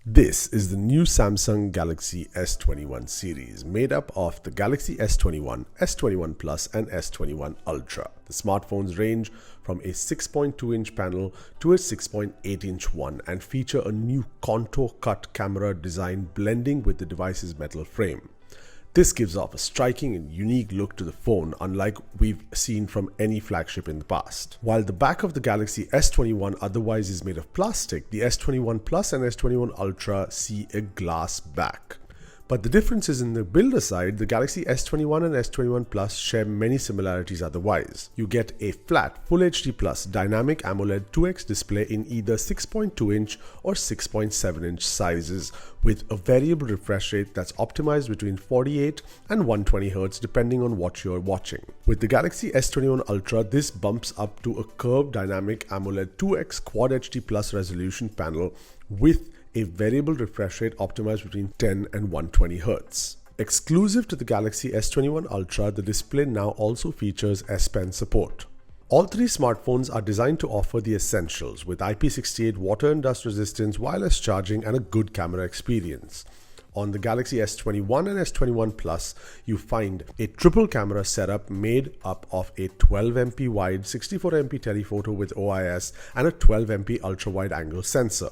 This is the new Samsung Galaxy S21 series, made up of the Galaxy S21, S21 Plus and S21 Ultra. The smartphones range from a 6.2-inch panel to a 6.8-inch one and feature a new contour-cut camera design blending with the device's metal frame. This gives off a striking and unique look to the phone, unlike we've seen from any flagship in the past. While the back of the Galaxy S21 otherwise is made of plastic, the S21 Plus and S21 Ultra see a glass back. But the differences in the builder side, the Galaxy S21 and S21 Plus share many similarities otherwise. You get a flat Full HD Plus dynamic AMOLED 2X display in either 6.2-inch or 6.7-inch sizes, with a variable refresh rate that's optimized between 48 and 120Hz depending on what you're watching. With the Galaxy S21 Ultra, this bumps up to a curved dynamic AMOLED 2X Quad HD Plus resolution panel with a variable refresh rate optimized between 10 and 120Hz. Exclusive to the Galaxy S21 Ultra, the display now also features S Pen support. All three smartphones are designed to offer the essentials with IP68 water and dust resistance, wireless charging, and a good camera experience. On the Galaxy S21 and S21 Plus, you find a triple camera setup made up of a 12MP wide 64MP telephoto with OIS and a 12MP ultra wide angle sensor.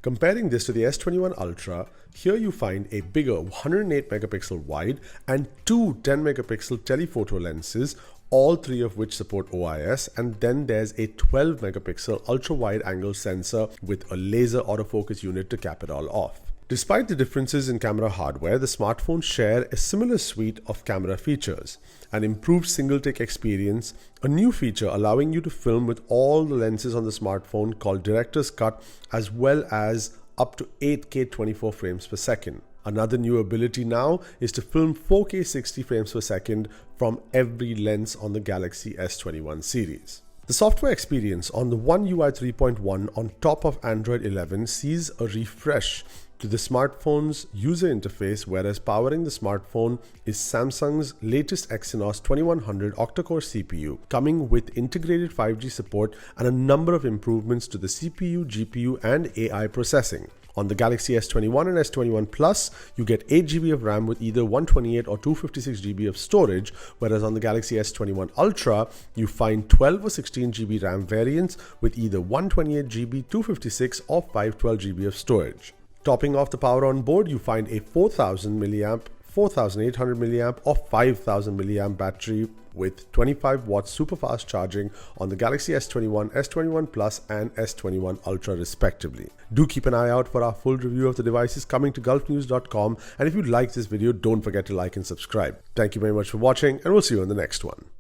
Comparing this to the S21 Ultra, here you find a bigger 108 megapixel wide and two 10 megapixel telephoto lenses, all three of which support OIS, and then there's a 12 megapixel ultra wide angle sensor with a laser autofocus unit to cap it all off. Despite the differences in camera hardware, the smartphones share a similar suite of camera features: an improved single-take experience, a new feature allowing you to film with all the lenses on the smartphone called Director's Cut, as well as up to 8K 24 frames per second. Another new ability now is to film 4K 60 frames per second from every lens on the Galaxy S21 series. The software experience on the One UI 3.1 on top of Android 11 sees a refresh to the smartphone's user interface, whereas powering the smartphone is Samsung's latest Exynos 2100 octa-core CPU, coming with integrated 5G support and a number of improvements to the CPU, GPU, and AI processing. On the Galaxy S21 and S21 Plus, you get 8GB of RAM with either 128 or 256GB of storage, whereas on the Galaxy S21 Ultra, you find 12 or 16GB RAM variants with either 128GB, 256 or 512GB of storage. Topping off the power on board, you find a 4000 mAh, 4800 mAh or 5000 mAh battery with 25 watts super fast charging on the Galaxy S21, S21 Plus and S21 Ultra respectively. Do keep an eye out for our full review of the devices coming to gulfnews.com, and if you like this video, don't forget to like and subscribe. Thank you very much for watching, and we'll see you in the next one.